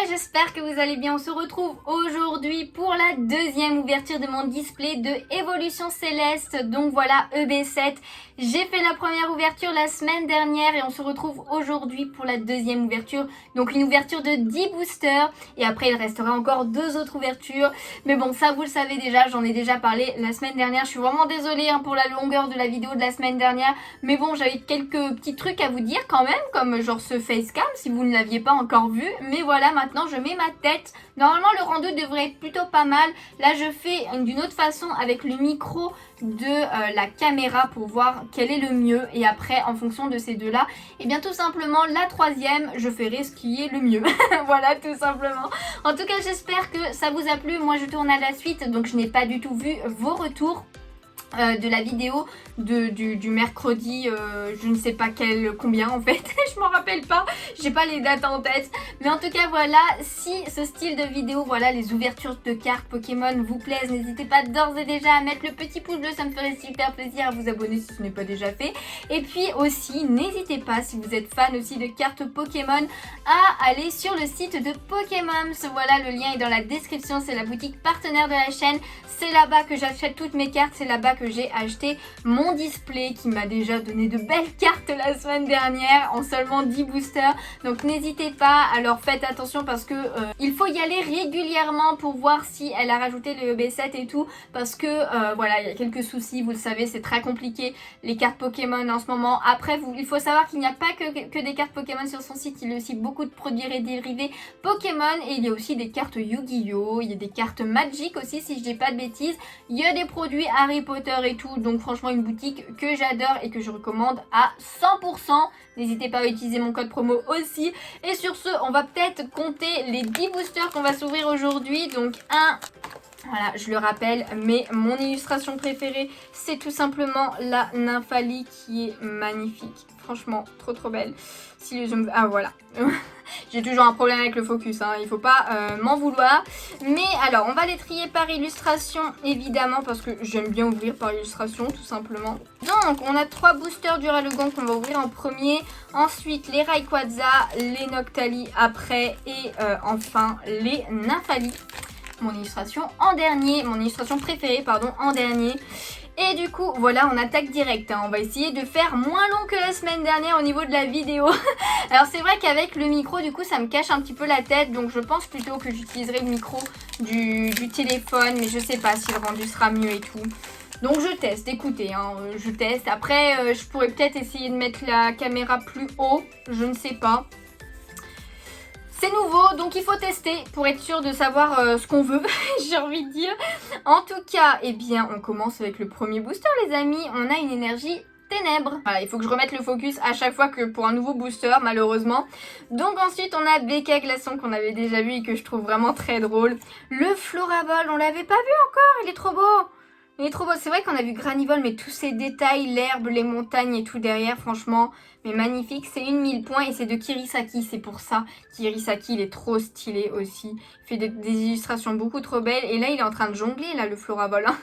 j'espère que vous allez bien. On se retrouve aujourd'hui pour la deuxième ouverture de mon display de Évolution Céleste. Donc voilà, EB7. J'ai fait la première ouverture la semaine dernière et on se retrouve aujourd'hui pour la deuxième ouverture. Donc une ouverture de 10 boosters et après il restera encore 2 autres ouvertures. Mais bon, ça vous le savez déjà, j'en ai déjà parlé la semaine dernière. Je suis vraiment désolée pour la longueur de la vidéo de la semaine dernière. Mais bon, j'avais quelques petits trucs à vous dire quand même, comme genre ce facecam si vous ne l'aviez pas encore vu. Mais voilà, maintenant je mets ma tête. Normalement le rendu devrait être plutôt pas mal. Là je fais d'une autre façon avec le micro de la caméra pour voir quel est le mieux. Et après en fonction de ces deux là, et bien tout simplement la troisième je ferai ce qui est le mieux. Voilà, tout simplement. En tout cas j'espère que ça vous a plu. Moi je tourne à la suite, donc je n'ai pas du tout vu vos retours de la vidéo du mercredi, je ne sais pas combien en fait, je m'en rappelle pas, j'ai pas les dates en tête, mais en tout cas voilà, si ce style de vidéo, voilà les ouvertures de cartes Pokémon vous plaisent, n'hésitez pas d'ores et déjà à mettre le petit pouce bleu, ça me ferait super plaisir, à vous abonner si ce n'est pas déjà fait, et puis aussi n'hésitez pas, si vous êtes fan aussi de cartes Pokémon, à aller sur le site de Pokémon. Voilà, le lien est dans la description, c'est la boutique partenaire de la chaîne, c'est là-bas que j'achète toutes mes cartes, c'est là-bas que j'ai acheté mon display qui m'a déjà donné de belles cartes la semaine dernière en seulement 10 boosters. Donc n'hésitez pas, alors faites attention parce que il faut y aller régulièrement pour voir si elle a rajouté le EB7 et tout, parce que voilà, il y a quelques soucis, vous le savez, c'est très compliqué les cartes Pokémon en ce moment. Après, il faut savoir qu'il n'y a pas que des cartes Pokémon sur son site, il y a aussi beaucoup de produits dérivés Pokémon et il y a aussi des cartes Yu-Gi-Oh! Il y a des cartes Magic aussi si je dis pas de bêtises. Il y a des produits Harry Potter et tout, donc franchement une boutique que j'adore et que je recommande à 100%. N'hésitez pas à utiliser mon code promo aussi. Et sur ce, on va peut-être compter les 10 boosters qu'on va s'ouvrir aujourd'hui. Donc voilà, je le rappelle, mais mon illustration préférée, c'est tout simplement la Nymphalie qui est magnifique. Franchement, trop belle. Si les zooms... Ah voilà. J'ai toujours un problème avec le focus, hein. Il faut pas m'en vouloir. Mais alors, on va les trier par illustration, évidemment, parce que j'aime bien ouvrir par illustration, tout simplement. Donc, on a 3 boosters du Ralgon qu'on va ouvrir en premier. Ensuite, les Rayquaza, les Noctali après. Et enfin, les Nymphalie. Mon illustration en dernier, mon illustration préférée, pardon, en dernier. Et du coup, voilà, on attaque direct, hein. On va essayer de faire moins long que la semaine dernière au niveau de la vidéo. Alors c'est vrai qu'avec le micro, du coup, ça me cache un petit peu la tête. Donc je pense plutôt que j'utiliserai le micro du téléphone. Mais je sais pas si le rendu sera mieux et tout. Donc je teste, écoutez, hein, je teste. Après, je pourrais peut-être essayer de mettre la caméra plus haut, je ne sais pas. C'est nouveau, donc il faut tester pour être sûr de savoir ce qu'on veut, j'ai envie de dire. En tout cas, eh bien, on commence avec le premier booster, les amis. On a une énergie ténèbres. Voilà, il faut que je remette le focus à chaque fois que pour un nouveau booster, malheureusement. Donc ensuite, on a BK Glaçon qu'on avait déjà vu et que je trouve vraiment très drôle. Le Floraball, on l'avait pas vu encore, il est trop beau. Il est trop beau, c'est vrai qu'on a vu Granivol, mais tous ces détails, l'herbe, les montagnes et tout derrière, franchement, mais magnifique. C'est une 1000 points et c'est de Kirisaki, c'est pour ça. Kirisaki, il est trop stylé aussi. Il fait des illustrations beaucoup trop belles. Et là, il est en train de jongler, là, le Floraball. Hein.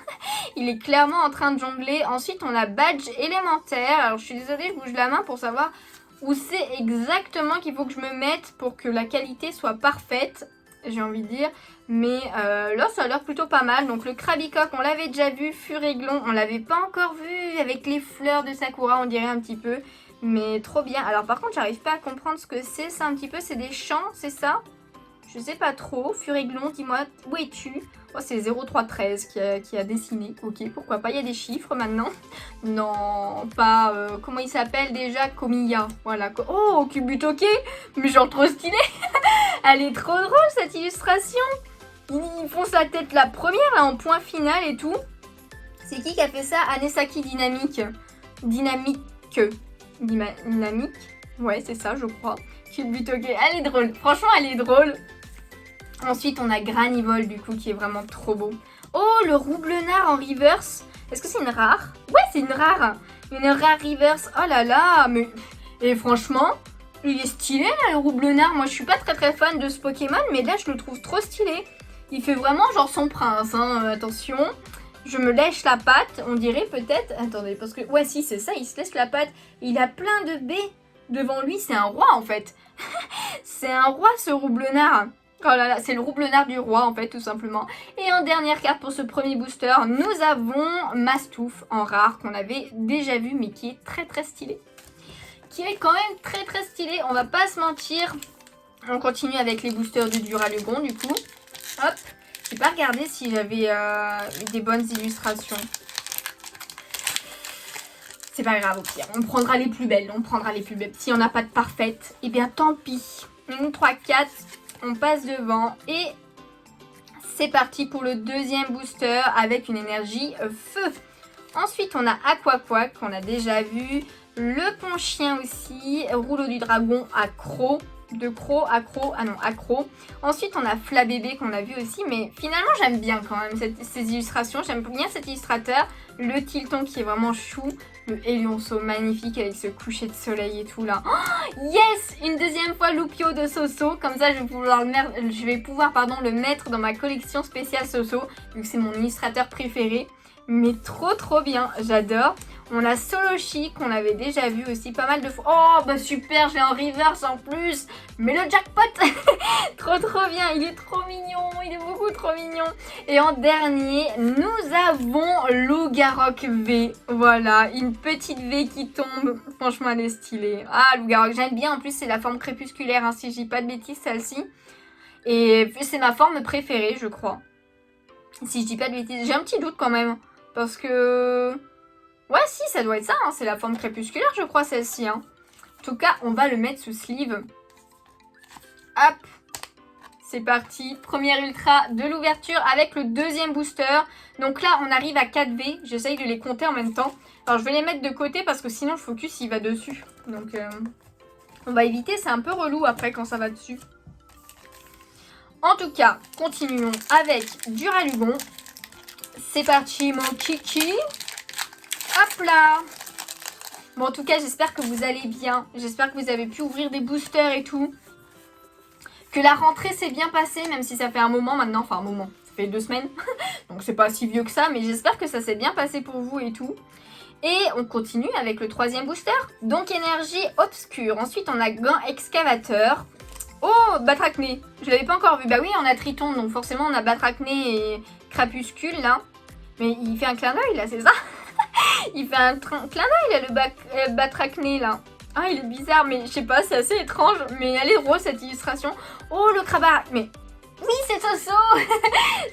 Il est clairement en train de jongler. Ensuite, on a Badge élémentaire. Alors, je suis désolée, je bouge la main pour savoir où c'est exactement qu'il faut que je me mette pour que la qualité soit parfaite. J'ai envie de dire, mais là ça a l'air plutôt pas mal. Donc le Krabicoque on l'avait déjà vu, Furéglon on l'avait pas encore vu, avec les fleurs de Sakura on dirait un petit peu, mais trop bien. Alors par contre j'arrive pas à comprendre ce que c'est, ça un petit peu, c'est des chants, c'est ça? Je sais pas trop. Furéglon, dis-moi où es-tu? Oh, c'est 0313 qui a dessiné. Ok, pourquoi pas, il y a des chiffres maintenant. Non, pas... comment il s'appelle déjà? Komiya. Voilà. Oh, Kubutoke. Mais genre trop stylé. Elle est trop drôle cette illustration. Ils font sa tête la première là en point final et tout. C'est qui a fait ça? Anesaki Dynamique. Dynamique. Ouais, c'est ça, je crois. Kubutoke. Elle est drôle. Franchement, elle est drôle. Ensuite, on a Granivol, du coup, qui est vraiment trop beau. Oh, le Roublenard en reverse. Est-ce que c'est une rare? Ouais, c'est une rare. Une rare reverse. Oh là là, mais... Et franchement, il est stylé, là, le Roublenard. Moi, je suis pas très fan de ce Pokémon, mais là, je le trouve trop stylé. Il fait vraiment genre son prince, hein. Attention. Je me lèche la patte, on dirait peut-être... Attendez, parce que... Ouais, si, c'est ça, il se laisse la patte. Il a plein de baies devant lui. C'est un roi, en fait. C'est un roi, ce Roublenard. Oh là là, c'est le roublenard du roi en fait tout simplement. Et en dernière carte pour ce premier booster, nous avons Mastouf en rare qu'on avait déjà vu mais qui est très très stylé. Qui est quand même très très stylé, on va pas se mentir. On continue avec les boosters du Duralugon du coup. Hop, j'ai pas regardé si j'avais des bonnes illustrations. C'est pas grave au pire, on prendra les plus belles, Si on n'a pas de parfaite, eh bien tant pis. 1, 3, 4, on passe devant et c'est parti pour le deuxième booster avec une énergie feu. Ensuite, on a Aquaquack qu'on a déjà vu, le Ponchien aussi, Rouleau du Dragon, Accro. Accro. Ensuite, on a Flabébé qu'on a vu aussi, mais finalement, j'aime bien quand même ces illustrations. J'aime bien cet illustrateur. Le Tilton qui est vraiment chou. Le Hélionceau magnifique avec ce coucher de soleil et tout là. Oh, yes! Une deuxième fois Loupio de Soso. Comme ça, je vais pouvoir le mettre dans ma collection spéciale Soso, vu que c'est mon illustrateur préféré. Mais trop bien, j'adore. On a Solochi qu'on avait déjà vu aussi pas mal de fois. Oh bah super, j'ai un reverse en plus. Mais le jackpot trop bien, il est trop mignon, il est beaucoup trop mignon. Et en dernier, nous avons Lougarok V. Voilà, une petite V qui tombe. Franchement, elle est stylée. Ah, Lougarok, j'aime bien. En plus, c'est la forme crépusculaire, hein, si je dis pas de bêtises, celle-ci. Et c'est ma forme préférée, je crois. Si je dis pas de bêtises. J'ai un petit doute quand même. Parce que... Ouais, si, ça doit être ça. Hein. C'est la forme crépusculaire, je crois, celle-ci. Hein. En tout cas, on va le mettre sous sleeve. Hop. C'est parti. Première ultra de l'ouverture avec le deuxième booster. Donc là, on arrive à 4 V. J'essaye de les compter en même temps. Alors, je vais les mettre de côté parce que sinon, le focus, il va dessus. Donc, on va éviter. C'est un peu relou après quand ça va dessus. En tout cas, continuons avec Duralugon. C'est parti, mon kiki. Hop là. Bon, en tout cas, j'espère que vous allez bien. J'espère que vous avez pu ouvrir des boosters et tout. Que la rentrée s'est bien passée, même si ça fait un moment maintenant. Enfin, un moment. Ça fait 2 semaines. Donc, c'est pas si vieux que ça. Mais j'espère que ça s'est bien passé pour vous et tout. Et on continue avec le troisième booster. Donc, énergie obscure. Ensuite, on a Gant Excavateur. Oh, Batracné. Je l'avais pas encore vu. Bah oui, on a Triton. Donc, forcément, on a Batracné et Crapuscule, là. Mais il fait un clin d'œil, là, c'est ça? Il fait un clin d'œil, là, le Batracné, là. Ah, il est bizarre, mais je sais pas, c'est assez étrange. Mais elle est rose, cette illustration. Oh, le Krabar. Mais oui, c'est Soso.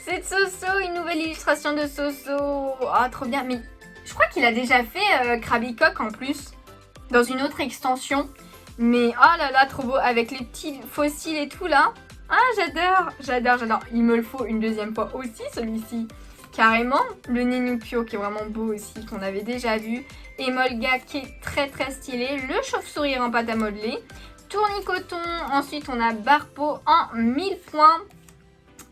C'est Soso, une nouvelle illustration de Soso. Ah, trop bien. Mais je crois qu'il a déjà fait Krabicock, en plus. Dans une autre extension. Mais oh là là, trop beau. Avec les petits fossiles et tout, là. Ah, j'adore. Il me le faut une deuxième fois aussi, celui-ci. Carrément, le Nenupio qui est vraiment beau aussi, qu'on avait déjà vu. Emolga qui est très stylé. Le chauve-souris en pâte à modeler. Tournicoton. Ensuite, on a Barpo en 1000 points.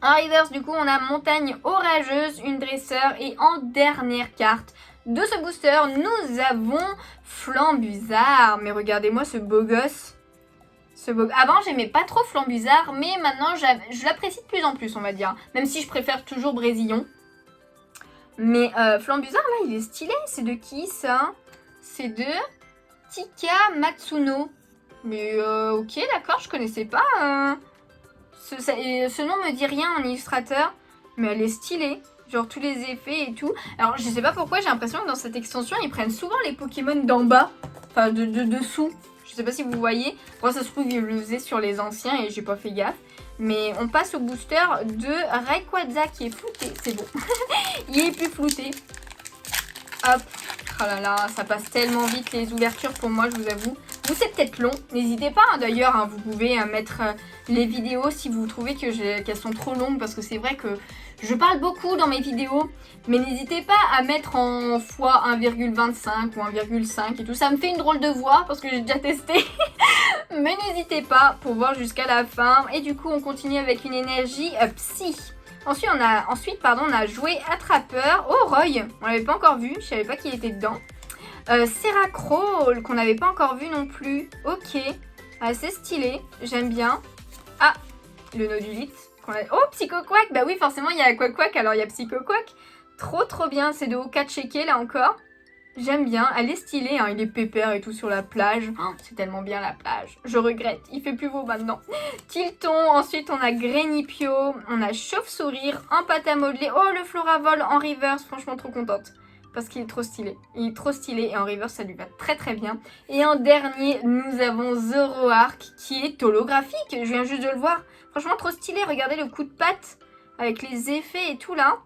En reverse, du coup, on a Montagne Orageuse, une dresseur. Et en dernière carte de ce booster, nous avons Flambuzard. Mais regardez-moi ce beau gosse. Avant, j'aimais pas trop Flambuzard, mais maintenant, je l'apprécie de plus en plus, on va dire. Même si je préfère toujours Brésillon. Mais Flambuzard, là, il est stylé. C'est de qui, ça? C'est de Tika Matsuno. Mais ok, d'accord, je connaissais pas. Ce nom me dit rien en illustrateur. Mais elle est stylée. Genre tous les effets et tout. Alors, je sais pas pourquoi, j'ai l'impression que dans cette extension, ils prennent souvent les Pokémon d'en bas. Enfin, de dessous. Je sais pas si vous voyez. Moi, ça se trouve, ils le faisaient sur les anciens et j'ai pas fait gaffe. Mais on passe au booster de Rayquaza qui est flouté. C'est bon. Il est plus flouté. Hop. Oh là là, ça passe tellement vite les ouvertures pour moi, je vous avoue. Vous, c'est peut-être long. N'hésitez pas, hein, d'ailleurs, hein, vous pouvez mettre les vidéos si vous trouvez qu'elles sont trop longues. Parce que c'est vrai que je parle beaucoup dans mes vidéos. Mais n'hésitez pas à mettre en x1,25 ou 1,5 et tout. Ça me fait une drôle de voix parce que j'ai déjà testé. Mais n'hésitez pas pour voir jusqu'à la fin. Et du coup, on continue avec une énergie psy. Ensuite, on a joué Attrapeur. Oh, Roy. On l'avait pas encore vu. Je savais pas qu'il était dedans. Seracroll, qu'on n'avait pas encore vu non plus. Ok. C'est stylé. J'aime bien. Ah, le Nodulite. Oh, Psychoquack. Bah oui, forcément, il y a Quack, alors il y a Psychoquack. Trop bien. C'est de Okacheke, là encore. J'aime bien, elle est stylée, hein. Il est pépère et tout sur la plage. Oh, c'est tellement bien la plage. Je regrette, il fait plus beau maintenant. Tilton, ensuite on a Grenipio, on a Chauve-Sourire, en pâte à modeler. Oh, le Floravol en reverse, franchement trop contente. Parce qu'il est trop stylé. Il est trop stylé et en reverse ça lui va très très bien. Et en dernier, nous avons Zoroark qui est holographique. Je viens juste de le voir. Franchement trop stylé, regardez le coup de patte avec les effets et tout là.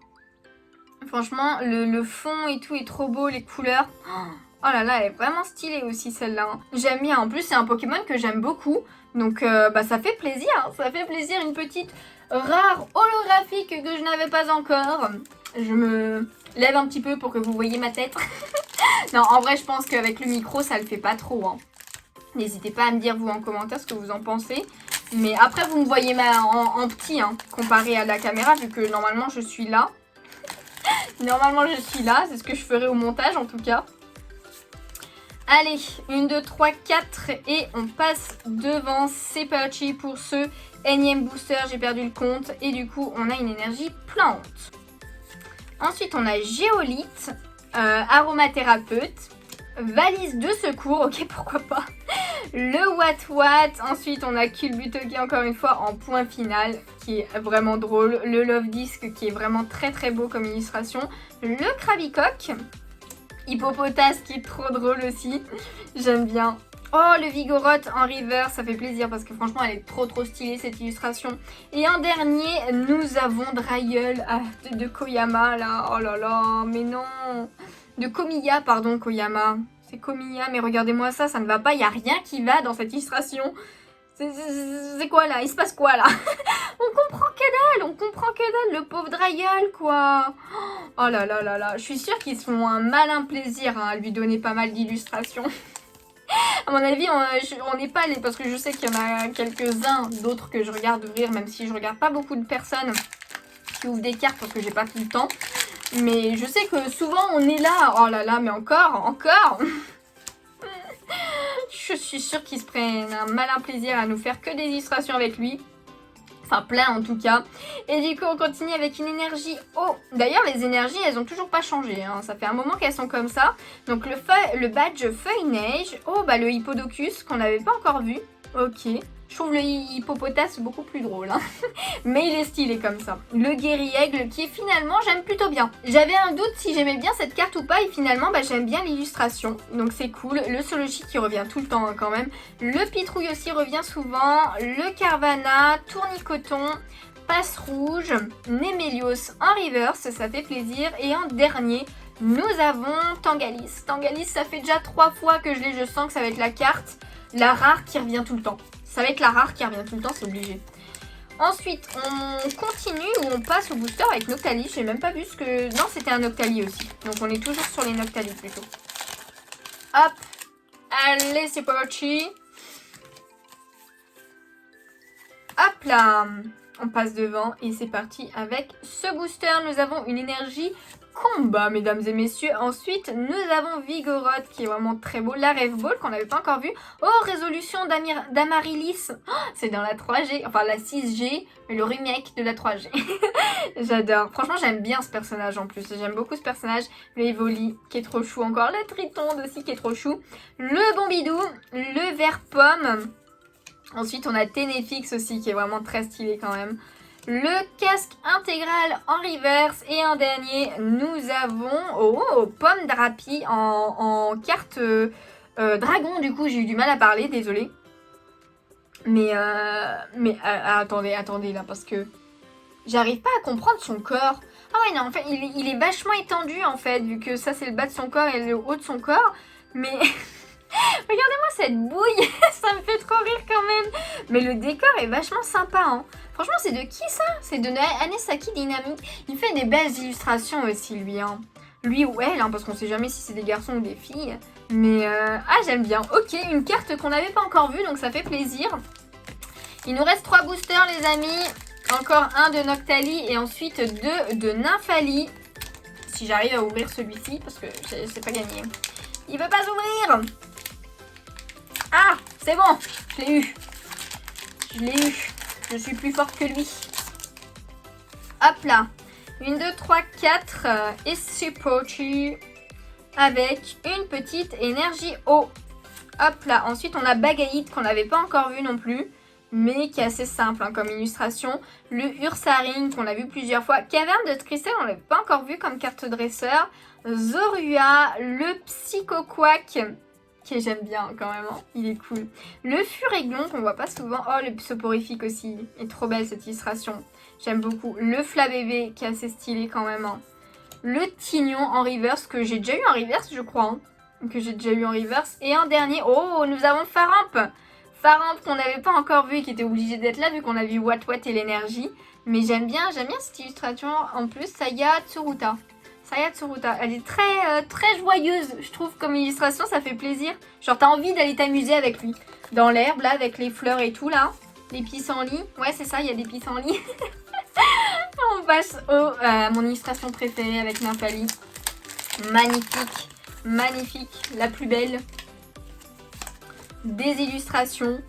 Franchement, le fond et tout est trop beau, les couleurs. Oh là là, elle est vraiment stylée aussi celle-là. J'aime bien. En plus, c'est un Pokémon que j'aime beaucoup. Donc, ça fait plaisir. Hein. Ça fait plaisir, une petite rare holographique que je n'avais pas encore. Je me lève un petit peu pour que vous voyez ma tête. Non, en vrai, je pense qu'avec le micro, ça le fait pas trop. Hein. N'hésitez pas à me dire, vous, en commentaire, ce que vous en pensez. Mais après, vous me voyez en petit, hein, comparé à la caméra, vu que normalement, je suis là. Normalement, je suis là. C'est ce que je ferai au montage, en tout cas. Allez, 1, 2, 3, 4 et on passe devant. C'est parti pour ce énième booster. J'ai perdu le compte et du coup, on a une énergie plante. Ensuite, on a Géolite, aromathérapeute, valise de secours, ok, pourquoi pas. Le Watt. Ensuite, on a Culbutoki encore une fois en point final, qui est vraiment drôle. Le Love Disc, qui est vraiment très très beau comme illustration. Le Krabicoque. Hippopotas, qui est trop drôle aussi. J'aime bien. Oh, le Vigoroth en reverse, ça fait plaisir parce que franchement, elle est trop stylée cette illustration. Et en dernier, nous avons Drayeul de Koyama, là. Oh là là, mais non. De Komiya, pardon, Koyama. C'est Komiya, mais regardez-moi ça, ça ne va pas. Il n'y a rien qui va dans cette illustration. C'est quoi là? Il se passe quoi là? On comprend que dalle, le pauvre Drayeul quoi. Oh là là là là, je suis sûre qu'ils se font un malin plaisir hein, à lui donner pas mal d'illustrations. À mon avis, on n'est pas les... Parce que je sais qu'il y en a quelques-uns d'autres que je regarde ouvrir, même si je regarde pas beaucoup de personnes qui ouvrent des cartes parce que j'ai pas tout le temps. Mais je sais que souvent on est là. Oh là là, mais encore. Je suis sûre qu'ils se prennent un malin plaisir à nous faire que des illustrations avec lui. Enfin, plein en tout cas. Et du coup, on continue avec une énergie eau. D'ailleurs, les énergies, elles ont toujours pas changé. Hein. Ça fait un moment qu'elles sont comme ça. Donc, le badge Feuille-Neige. Oh, bah le Hippodocus qu'on n'avait pas encore vu. Ok. Je trouve le Hippopotas beaucoup plus drôle. Hein. Mais il est stylé comme ça. Le Guéri-Aigle qui finalement, j'aime plutôt bien. J'avais un doute si j'aimais bien cette carte ou pas. Et finalement, bah, j'aime bien l'illustration. Donc, c'est cool. Le Solochi qui revient tout le temps hein, quand même. Le Pitrouille aussi revient souvent. Le Carvana, Tournicoton, Passe Rouge, Némélios en reverse. Ça fait plaisir. Et en dernier, nous avons Tangalis. Tangalis, ça fait déjà 3 fois que je l'ai. Je sens que ça va être la carte, la rare qui revient tout le temps. Ça va être la rare qui revient tout le temps, c'est obligé. Ensuite, on continue ou on passe au booster avec Noctali. J'ai même pas vu ce que... Non, c'était un Noctali aussi. Donc, on est toujours sur les Noctali plutôt. Hop. Allez, c'est parti. Hop là. On passe devant et c'est parti avec ce booster. Nous avons une énergie combat, mesdames et messieurs. Ensuite, nous avons Vigoroth qui est vraiment très beau. La Rêve Ball qu'on n'avait pas encore vu. Oh, résolution d'Amaryllis. Oh, c'est dans la 3G, enfin la 6G, mais le remake de la 3G. J'adore. Franchement, j'aime bien ce personnage en plus. J'aime beaucoup ce personnage. Le Evoli qui est trop chou encore. La Tritonde aussi qui est trop chou. Le Bombidou. Le Vert Pomme. Ensuite, on a Ténéfix aussi qui est vraiment très stylé quand même. Le casque intégral en reverse. Et en dernier, nous avons Pomme Drapi en carte dragon. Du coup, j'ai eu du mal à parler, désolée. Mais attendez là, parce que j'arrive pas à comprendre son corps. Ah ouais, non, en fait, il est vachement étendu, en fait, vu que ça, c'est le bas de son corps et le haut de son corps. Mais... Regardez-moi cette bouille, ça me fait trop rire quand même. Mais le décor est vachement sympa. Hein. Franchement, c'est de qui ça? C'est de Anesaki Dynamic. Il fait des belles illustrations aussi, lui. Hein. Lui ou elle, hein, parce qu'on sait jamais si c'est des garçons ou des filles. Mais j'aime bien. Ok, une carte qu'on n'avait pas encore vue, donc ça fait plaisir. Il nous reste 3 boosters, les amis. Encore un de Noctali et ensuite 2 de Nymphali. Si j'arrive à ouvrir celui-ci, parce que c'est pas gagné. Il veut pas s'ouvrir. Ah, c'est bon, je l'ai eu. Je suis plus forte que lui. Hop là. 1, 2, 3, 4. Et c'est parti. avec une petite énergie eau. Hop là, ensuite on a Bagaïd qu'on n'avait pas encore vu non plus, mais qui est assez simple hein, comme illustration. Le Ursaring qu'on a vu plusieurs fois. Caverne de Tricelle, on ne l'avait pas encore vu comme carte dresseur. Zorua, le Psychoquack, que j'aime bien quand même, hein, il est cool. Le Furéglon qu'on voit pas souvent. Oh, le Soporifique aussi, il est trop belle cette illustration. J'aime beaucoup. Le Flabébé qui est assez stylé quand même. Hein. Le Tignon en reverse que j'ai déjà eu en reverse je crois. Hein. Et en dernier, oh, nous avons Faramp. Faramp qu'on n'avait pas encore vu et qui était obligé d'être là vu qu'on a vu Wat Wat et l'énergie. Mais j'aime bien cette illustration. En plus, Saya Tsuruta. Elle est très joyeuse, je trouve, comme illustration, ça fait plaisir. Genre, t'as envie d'aller t'amuser avec lui. Dans l'herbe, là, avec les fleurs et tout, là. Les pissenlits. Ouais, c'est ça, il y a des pissenlits. On passe à mon illustration préférée avec Nymphalie. Magnifique, la plus belle des illustrations.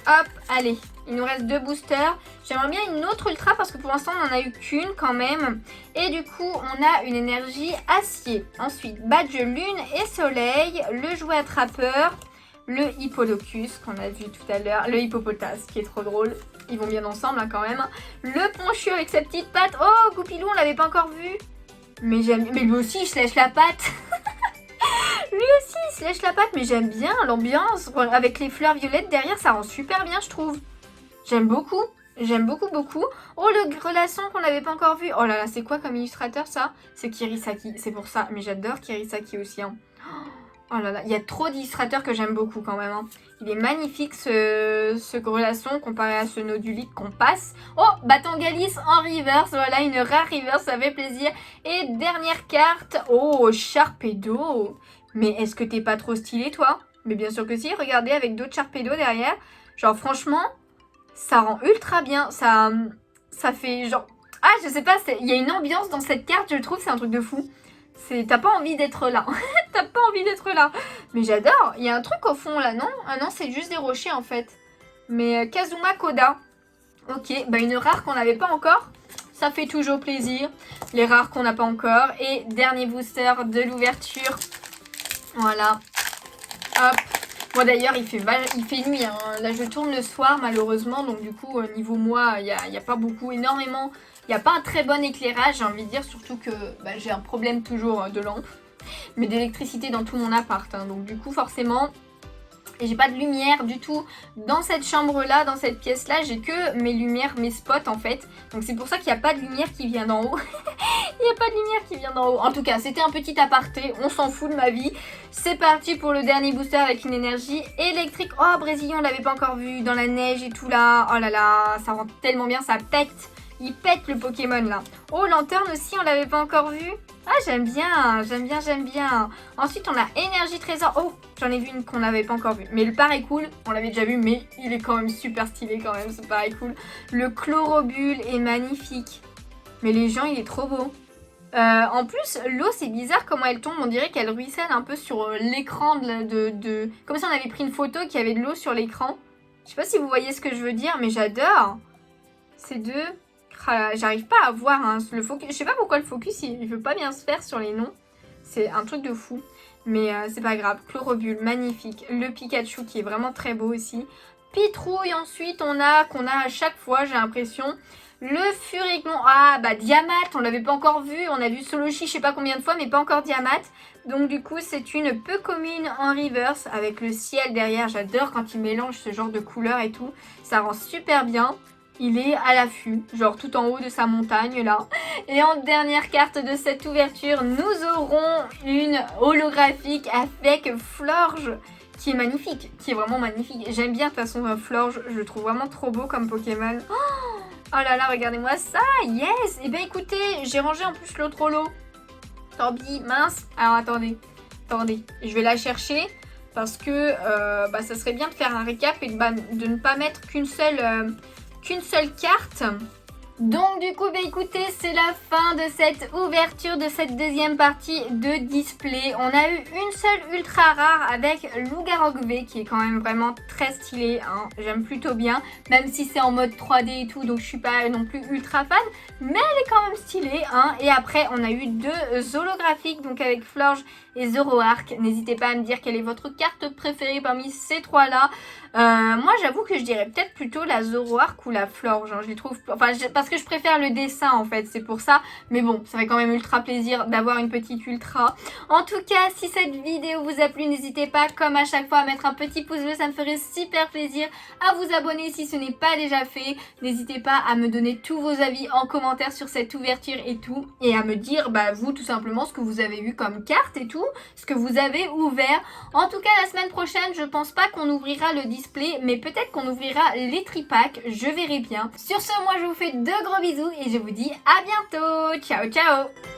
Hop, allez, il nous reste 2 boosters. J'aimerais bien une autre ultra parce que pour l'instant on n'en a eu qu'une quand même. Et du coup on a une énergie acier. Ensuite, badge lune et soleil, le jouet attrapeur, le hippolocus qu'on a vu tout à l'heure, le hippopotame qui est trop drôle. Ils vont bien ensemble hein, quand même. Le ponchu avec sa petite patte. Oh, Goupilou, on l'avait pas encore vu. Mais lui aussi il se lèche la patte. Lui aussi il se lèche la patte, mais j'aime bien l'ambiance. Avec les fleurs violettes derrière, ça rend super bien je trouve. J'aime beaucoup. Oh, le Grelasson qu'on n'avait pas encore vu. Oh là là, c'est quoi comme illustrateur ça? C'est Kirisaki, c'est pour ça. Mais j'adore Kirisaki aussi. Hein. Oh là là, il y a trop d'illustrateurs que j'aime beaucoup quand même. Hein. Il est magnifique ce Grelasson comparé à ce Nodulite qu'on passe. Oh, Batangalis en reverse. Voilà, une rare reverse, ça fait plaisir. Et dernière carte. Oh, Sharpedo. Mais est-ce que t'es pas trop stylé toi? Mais bien sûr que si, regardez avec d'autres Sharpedo derrière. Genre franchement, ça rend ultra bien. Ça fait genre... Ah, je sais pas, il y a une ambiance dans cette carte, je trouve, c'est un truc de fou. T'as pas envie d'être là. T'as pas envie d'être là. Mais j'adore. Il y a un truc au fond là, non? Ah non, c'est juste des rochers en fait. Mais Kazuma Koda. Ok, bah une rare qu'on n'avait pas encore. Ça fait toujours plaisir. Les rares qu'on n'a pas encore. Et dernier booster de l'ouverture. Voilà. Hop. Moi d'ailleurs il fait nuit. Hein. Là je tourne le soir malheureusement. Donc du coup niveau moi il n'y a pas énormément. Il n'y a pas un très bon éclairage, j'ai envie de dire, surtout que j'ai un problème toujours de lampe, mais d'électricité dans tout mon appart. Hein, donc du coup, forcément, et j'ai pas de lumière du tout dans cette chambre-là, dans cette pièce-là. J'ai que mes lumières, mes spots en fait. Donc c'est pour ça qu'il n'y a pas de lumière qui vient d'en haut. Il n'y a pas de lumière qui vient d'en haut. En tout cas, c'était un petit aparté, on s'en fout de ma vie. C'est parti pour le dernier booster avec une énergie électrique. Oh, Brésilien, on l'avait pas encore vu, dans la neige et tout là. Oh là là, ça rend tellement bien, ça pète. Il pète le Pokémon là. Oh, Lanterne aussi, on l'avait pas encore vu. Ah, j'aime bien. Ensuite, on a Énergie Trésor. Oh, j'en ai vu une qu'on n'avait pas encore vue. Mais le paraît cool, on l'avait déjà vu, mais il est quand même super stylé quand même, ce paraît cool. Le Chlorobule est magnifique. Mais les gens, il est trop beau. En plus, l'eau, c'est bizarre comment elle tombe. On dirait qu'elle ruisselle un peu sur l'écran Comme si on avait pris une photo qui avait de l'eau sur l'écran. Je sais pas si vous voyez ce que je veux dire, mais j'adore. C'est deux... J'arrive pas à voir hein, le focus. Je sais pas pourquoi le focus il veut pas bien se faire sur les noms. C'est un truc de fou. Mais c'est pas grave. Chlorobule, magnifique. Le Pikachu qui est vraiment très beau aussi. Pitrouille ensuite qu'on a à chaque fois j'ai l'impression. Le Furéglon. Ah bah Diamat, on l'avait pas encore vu. On a vu Solochi je sais pas combien de fois mais pas encore Diamat. Donc du coup c'est une peu commune en reverse avec le ciel derrière. J'adore quand il mélange ce genre de couleurs et tout. Ça rend super bien. Il est à l'affût, genre tout en haut de sa montagne là. Et en dernière carte de cette ouverture, nous aurons une holographique avec Florge qui est magnifique, qui est vraiment magnifique. J'aime bien de toute façon Florge, je le trouve vraiment trop beau comme Pokémon. Oh là là, regardez-moi ça, yes. Et bien écoutez, j'ai rangé en plus l'autre holo. Tant pis, mince. Alors attendez, je vais la chercher. Parce que ça serait bien de faire un récap et de ne pas mettre qu'une seule carte. Donc du coup, bah écoutez, c'est la fin de cette ouverture de cette deuxième partie de display. On a eu une seule ultra rare avec Lougarok V qui est quand même vraiment très stylé, hein. J'aime plutôt bien, même si c'est en mode 3D et tout, donc je suis pas non plus ultra fan, mais elle est quand même stylée, hein. Et après, on a eu deux holographiques, donc avec Florge et Zoroark. N'hésitez pas à me dire quelle est votre carte préférée parmi ces trois-là. Moi, j'avoue que je dirais peut-être plutôt la Zoroark ou la Florge, hein. Je les trouve... Enfin, parce que je préfère le dessin, en fait, c'est pour ça. Mais bon, ça fait quand même ultra plaisir d'avoir une petite ultra. En tout cas, si cette vidéo vous a plu, n'hésitez pas, comme à chaque fois, à mettre un petit pouce bleu. Ça me ferait super plaisir. À vous abonner si ce n'est pas déjà fait. N'hésitez pas à me donner tous vos avis en commentaire sur cette ouverture et tout. Et à me dire, bah, vous, tout simplement, ce que vous avez eu comme carte et tout. Ce que vous avez ouvert. En tout cas, la semaine prochaine, je pense pas qu'on ouvrira le display, mais peut-être qu'on ouvrira les tripacks, je verrai bien. Sur ce, moi je vous fais de gros bisous et je vous dis à bientôt. Ciao ciao.